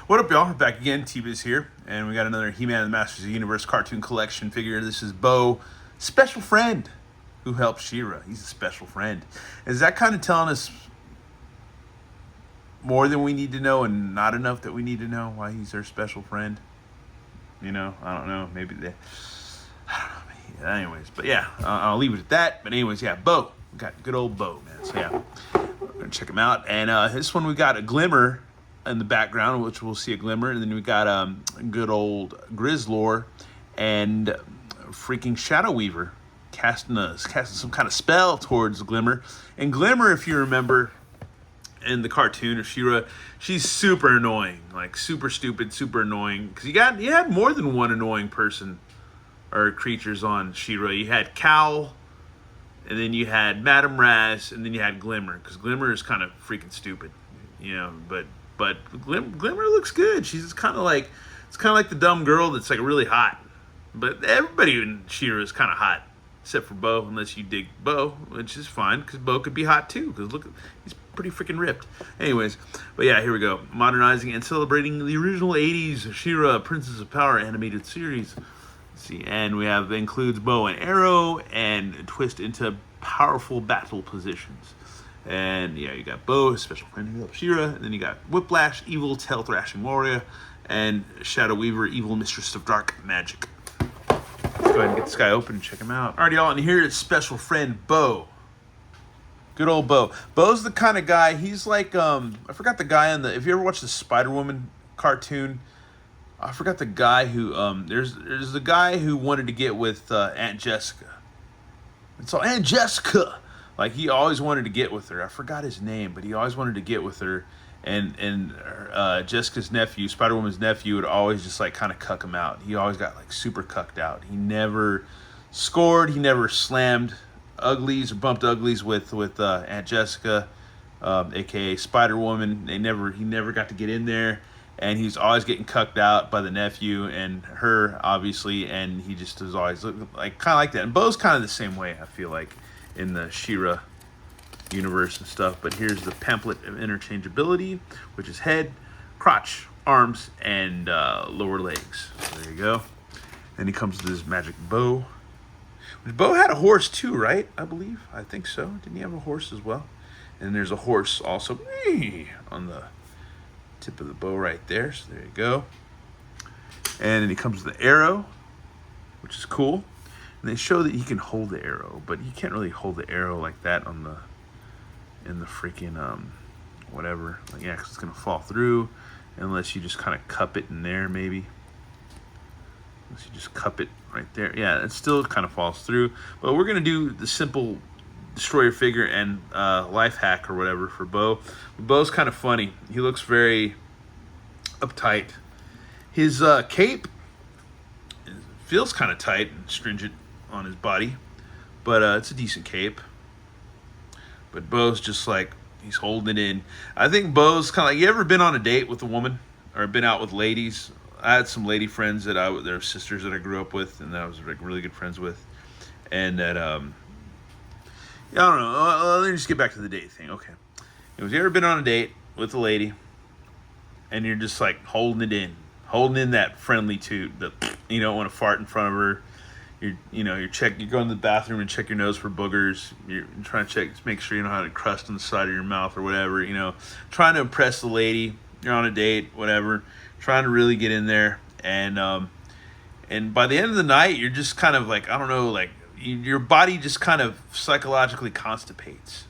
What up, y'all? Back again, T-Biz here, and we got another He-Man and the Masters of the Universe cartoon collection figure. This is Bo, special friend, who helps She-Ra. He's a special friend. Is that kind of telling us more than we need to know and not enough that we need to know why he's our special friend? You know, I don't know. Maybe they... I don't know. Anyways, but yeah, I'll leave it at that. But anyways, yeah, Bo. We got good old Bo, man. So yeah, we're going to check him out. And this one we got a Glimmer in the background, which we'll see a Glimmer, and then we got good old Grizzlor and freaking Shadow Weaver casting some kind of spell towards Glimmer. And Glimmer, if you remember in the cartoon of She-Ra, she's super annoying, like super stupid, super annoying. Because you had more than one annoying person or creatures on She-Ra. You had Cowl, and then you had Madame Razz, and then you had Glimmer. Because Glimmer is kind of freaking stupid, you know, but Glimmer looks good. She's kind of like, it's kind of like the dumb girl that's like really hot. But everybody in She-Ra is kind of hot, except for Bo, unless you dig Bo, which is fine, because Bo could be hot too, because look, he's pretty freaking ripped. Anyways, but yeah, here we go. Modernizing and celebrating the original 80s She-Ra Princess of Power animated series. Let's see, and we have, includes bow and arrow, and twist into powerful battle positions. And yeah, you got Bo, special friend who helps She-Ra, and then you got Whiplash, evil tail thrashing warrior, and Shadow Weaver, evil mistress of dark magic. Let's go ahead and get this guy open and check him out. Alright, y'all, and here is special friend Bo. Good old Bo. Bo's the kind of guy, he's like, I forgot the guy on the, if you ever watched the Spider-Woman cartoon, I forgot the guy who, there's the guy who wanted to get with Aunt Jessica. And so Aunt Jessica, like he always wanted to get with her. I forgot his name, but he always wanted to get with her. And Jessica's nephew, Spider-Woman's nephew, would always just like kind of cuck him out. He always got like super cucked out. He never scored. He never slammed uglies or bumped uglies with Aunt Jessica, aka Spider-Woman. He never got to get in there. And he's always getting cucked out by the nephew and her, obviously. And he just is always like kind of like that. And Bo's kind of the same way, I feel like, in the She-Ra universe and stuff. But here's the pamphlet of interchangeability, which is head, crotch, arms, and lower legs. So there you go. And he comes with his magic bow. Which Bo had a horse too, right? I believe. I think so. Didn't he have a horse as well? And there's a horse also on the tip of the bow right there. So there you go. And then he comes with the arrow, which is cool. And they show that he can hold the arrow, but you can't really hold the arrow like that in the freaking whatever. Like, yeah, because it's gonna fall through unless you just kind of cup it in there, maybe. Unless you just cup it right there. Yeah, it still kind of falls through. But we're gonna do the simple destroyer figure and life hack or whatever for Bo. Bo's kind of funny. He looks very uptight. His cape feels kind of tight and stringent on his body, but it's a decent cape. But Bo's just like, he's holding it in. I think Bo's kind of like, you ever been on a date with a woman or been out with ladies? I had some lady friends that they're sisters that I grew up with and that I was like really good friends with. And that, I don't know. Let me just get back to the date thing. Okay. You ever been on a date with a lady and you're just like holding in that friendly toot that you don't want to fart in front of her. You're going to the bathroom and check your nose for boogers. You're trying to check, make sure you don't have a crust on the side of your mouth or whatever, trying to impress the lady. You're on a date, whatever, trying to really get in there. And by the end of the night, you're just kind of like, I don't know, like your body just kind of psychologically constipates.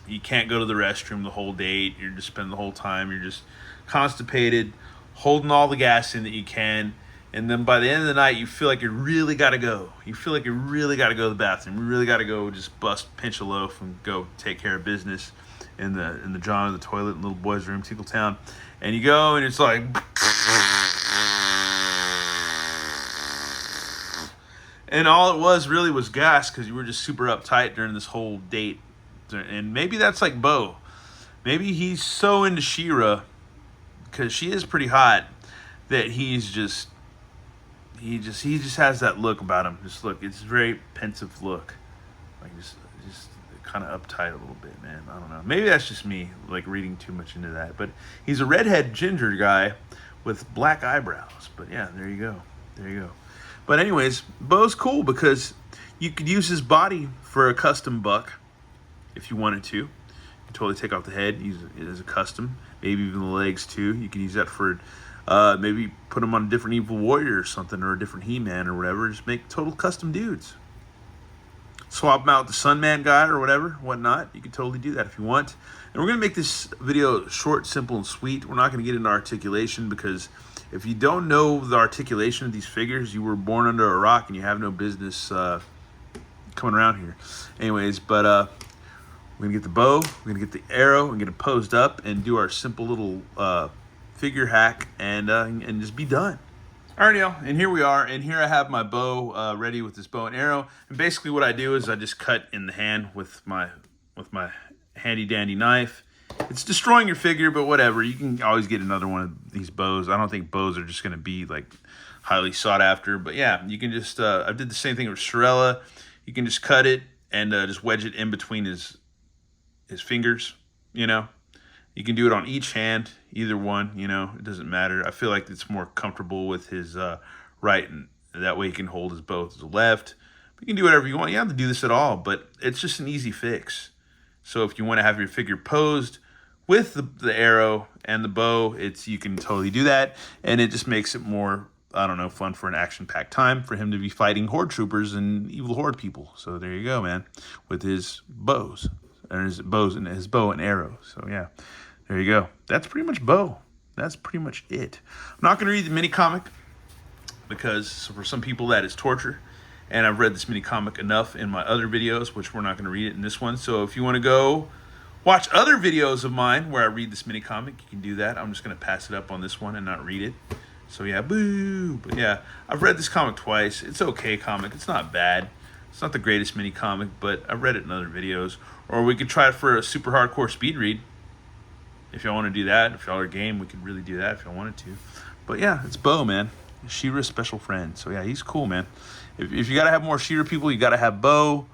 You can't go to the restroom the whole date. You're just spending the whole time. You're just constipated, holding all the gas in that you can. And then by the end of the night, you feel like you really got to go. You feel like you really got to go to the bathroom. You really got to go just pinch a loaf and go take care of business in the John of the toilet in little boy's room, Tinkletown. And you go and it's like... And all it was really was gas because you were just super uptight during this whole date. And maybe that's like Bo. Maybe he's so into She-Ra because she is pretty hot that he just has that look about him. Just look, it's a very pensive look, like just kind of uptight a little bit, man. I don't know. Maybe that's just me, like reading too much into that. But he's a redhead ginger guy with black eyebrows. But yeah, there you go. There you go. But anyways, Bo's cool because you could use his body for a custom buck if you wanted to. You can totally take off the head, use it as a custom. Maybe even the legs too. You can use that for maybe put him on a different Evil Warrior or something, or a different He-Man or whatever. Just make total custom dudes. Swap him out with the Sunman guy or whatever, whatnot. You can totally do that if you want. And we're going to make this video short, simple, and sweet. We're not going to get into articulation because if you don't know the articulation of these figures, you were born under a rock and you have no business coming around here. Anyways, but we're going to get the bow, we're going to get the arrow, and get it posed up and do our simple little figure hack and just be done. Alright, y'all, and here we are, and here I have my bow ready with this bow and arrow. And basically what I do is I just cut in the hand with my handy dandy knife. It's destroying your figure, but whatever. You can always get another one of these bows. I don't think bows are just going to be like highly sought after, but yeah, you can just I did the same thing with Shirella. You can just cut it and just wedge it in between his fingers, you know. You can do it on each hand, either one, you know, it doesn't matter. I feel like it's more comfortable with his right, and that way he can hold his bow with his left. But you can do whatever you want. You don't have to do this at all, but it's just an easy fix. So if you want to have your figure posed with the arrow and the bow, you can totally do that, and it just makes it more, I don't know, fun for an action-packed time for him to be fighting horde troopers and evil horde people. So there you go, man, with his bows. And his bows and his bow and arrow. So yeah, there you go. That's pretty much Bo. That's pretty much it. I'm not going to read the mini comic because for some people that is torture. And I've read this mini comic enough in my other videos, which we're not going to read it in this one. So if you want to go watch other videos of mine where I read this mini comic, you can do that. I'm just going to pass it up on this one and not read it. So yeah, boo. But yeah, I've read this comic twice. It's okay comic. It's not bad. It's not the greatest mini comic, but I've read it in other videos. Or we could try it for a super hardcore speed read. If y'all want to do that, if y'all are game, we could really do that if y'all wanted to. But yeah, it's Bo, man. She-Ra's special friend. So yeah, he's cool, man. If you got to have more She-Ra people, you got to have Bo.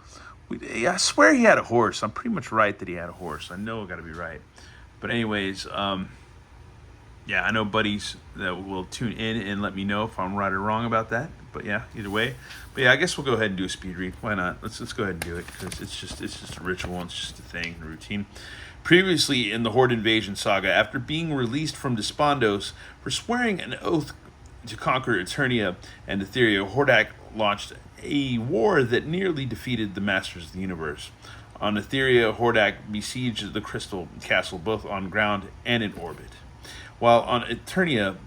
I swear he had a horse. I'm pretty much right that he had a horse. I know I got to be right. But anyways, yeah, I know buddies that will tune in and let me know if I'm right or wrong about that. But yeah, either way. But yeah, I guess we'll go ahead and do a speed read. Why not? Let's go ahead and do it because it's just a ritual. It's just a thing, a routine. Previously in the Horde Invasion saga, after being released from Despondos for swearing an oath to conquer Eternia and Etheria, Hordak launched a war that nearly defeated the Masters of the Universe. On Etheria, Hordak besieged the Crystal Castle both on ground and in orbit. While on Eternia,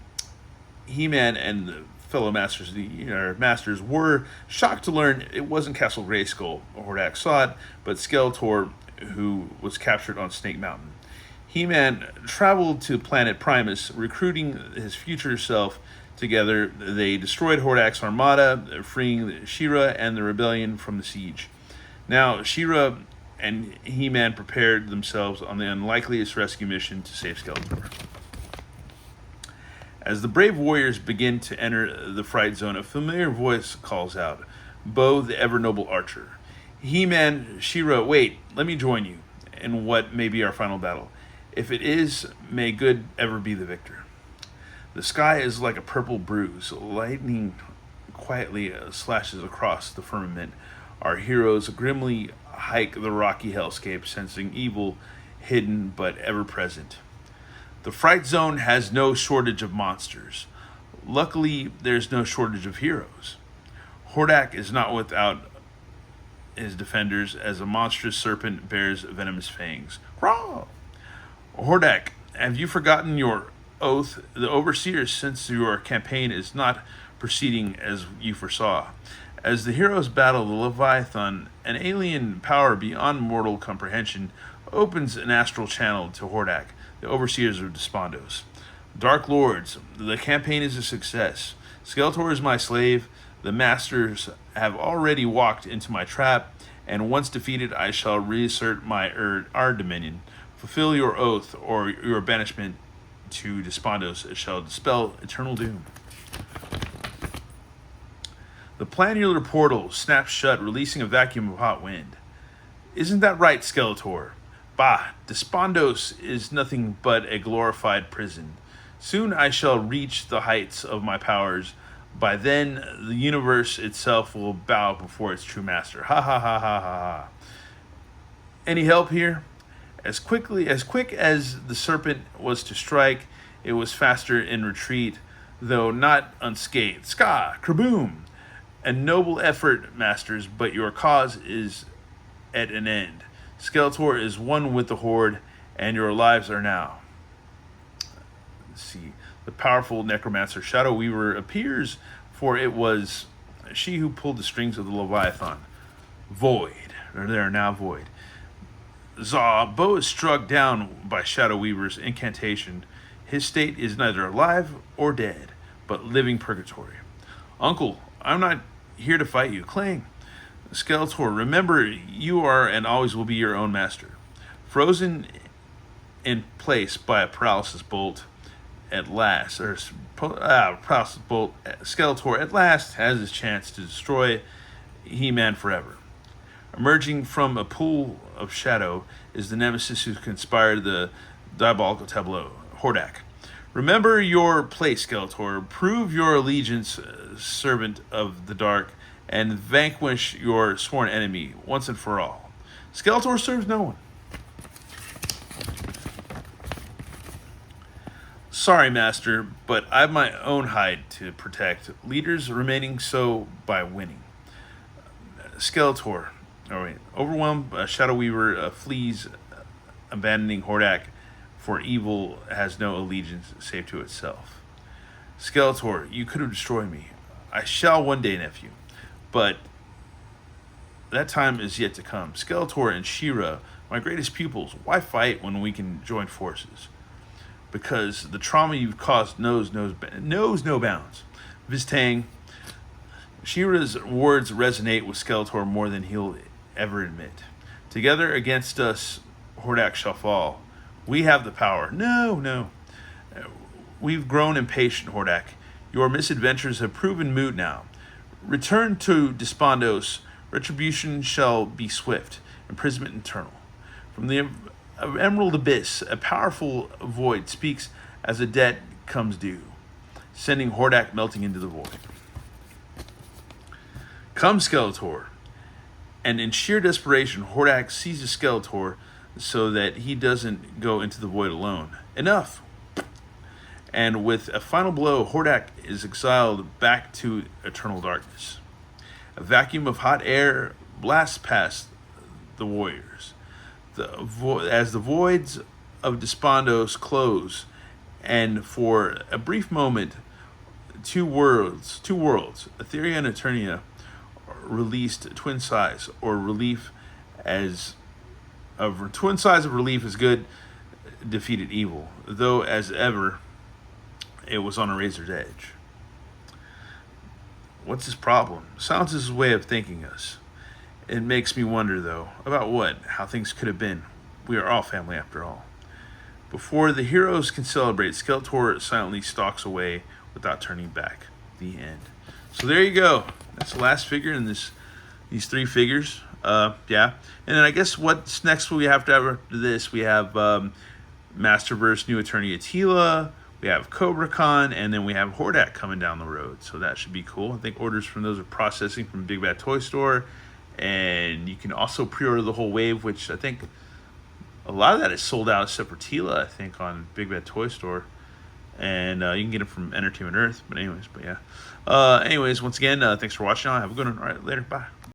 He-Man and the fellow Masters were shocked to learn it wasn't Castle Grayskull Hordak sought, but Skeletor, who was captured on Snake Mountain. He-Man traveled to planet Primus, recruiting his future self. Together, they destroyed Hordak's armada, freeing She-Ra and the rebellion from the siege. Now, She-Ra and He-Man prepared themselves on the unlikeliest rescue mission to save Skeletor. As the brave warriors begin to enter the fright zone, a familiar voice calls out, Bo, the ever-noble archer. He-Man, She-Ra, wait, let me join you in what may be our final battle. If it is, may good ever be the victor. The sky is like a purple bruise. Lightning quietly slashes across the firmament. Our heroes grimly hike the rocky hellscape, sensing evil hidden but ever present. The Fright Zone has no shortage of monsters. Luckily, there's no shortage of heroes. Hordak is not without his defenders as a monstrous serpent bears venomous fangs. Crawl! Hordak, have you forgotten your oath? The Overseers sense your campaign is not proceeding as you foresaw. As the heroes battle the Leviathan, an alien power beyond mortal comprehension opens an astral channel to Hordak, the Overseers of Despondos. Dark Lords, the campaign is a success. Skeletor is my slave. The Masters have already walked into my trap, and once defeated, I shall reassert our dominion. Fulfill your oath, or your banishment to Despondos shall dispel eternal doom. The planular portal snaps shut, releasing a vacuum of hot wind. Isn't that right, Skeletor? Bah, Despondos is nothing but a glorified prison. Soon I shall reach the heights of my powers. By then, the universe itself will bow before its true master. Ha ha ha ha ha ha. Any help here? As quick as the serpent was to strike, it was faster in retreat, though not unscathed. Ska, kraboom! A noble effort, masters, but your cause is at an end. Skeletor is one with the Horde, and your lives are now. Let's see. The powerful necromancer Shadow Weaver appears, for it was she who pulled the strings of the Leviathan. Void. They are now void. Zaw, Bo is struck down by Shadow Weaver's incantation. His state is neither alive or dead, but living purgatory. Uncle, I'm not here to fight you. Clang. Skeletor, remember, you are and always will be your own master. Frozen in place by a paralysis bolt, paralysis bolt, Skeletor at last has his chance to destroy He-Man forever. Emerging from a pool of shadow is the nemesis who conspired the diabolical tableau, Hordak. Remember your place, Skeletor. Prove your allegiance, servant of the dark, and vanquish your sworn enemy once and for all. Skeletor serves no one. Sorry, Master, but I've my own hide to protect. Leaders remaining so by winning. Skeletor. Overwhelmed, Shadow Weaver flees, abandoning Hordak, for evil has no allegiance save to itself. Skeletor, you could have destroyed me. I shall one day, nephew. But that time is yet to come. Skeletor and She-Ra, my greatest pupils, why fight when we can join forces? Because the trauma you've caused knows no bounds. Viztang, She-Ra's words resonate with Skeletor more than he'll ever admit. Together against us, Hordak shall fall. We have the power. No. We've grown impatient, Hordak. Your misadventures have proven moot now. Return to Despondos. Retribution shall be swift, imprisonment eternal. From the Emerald Abyss, a powerful void speaks as a debt comes due, sending Hordak melting into the void. Come, Skeletor. And in sheer desperation, Hordak seizes Skeletor so that he doesn't go into the void alone. Enough! And with a final blow, Hordak is exiled back to eternal darkness. A vacuum of hot air blasts past the warriors. As the voids of Despondos close, and for a brief moment, two worlds, Etheria and Eternia, released twin size of relief is good, defeated evil, though as ever it was on a razor's edge. What's his problem? Silence is his way of thanking us. It makes me wonder, though, about what? How things could have been. We are all family after all. Before the heroes can celebrate, Skeletor silently stalks away without turning back. The end. So there you go. That's the last figure in these three figures. And then I guess what's next we have to have after this, we have Masterverse New Attorney Attila, we have Cobra Khan, and then we have Hordak coming down the road. So that should be cool. I think orders from those are processing from Big Bad Toy Store. And you can also pre-order the whole wave, which I think a lot of that is sold out except for Tila, I think, on Big Bad Toy Store. And you can get it from Entertainment Earth. But anyways, once again, thanks for watching. Have a good one. All right, later. Bye.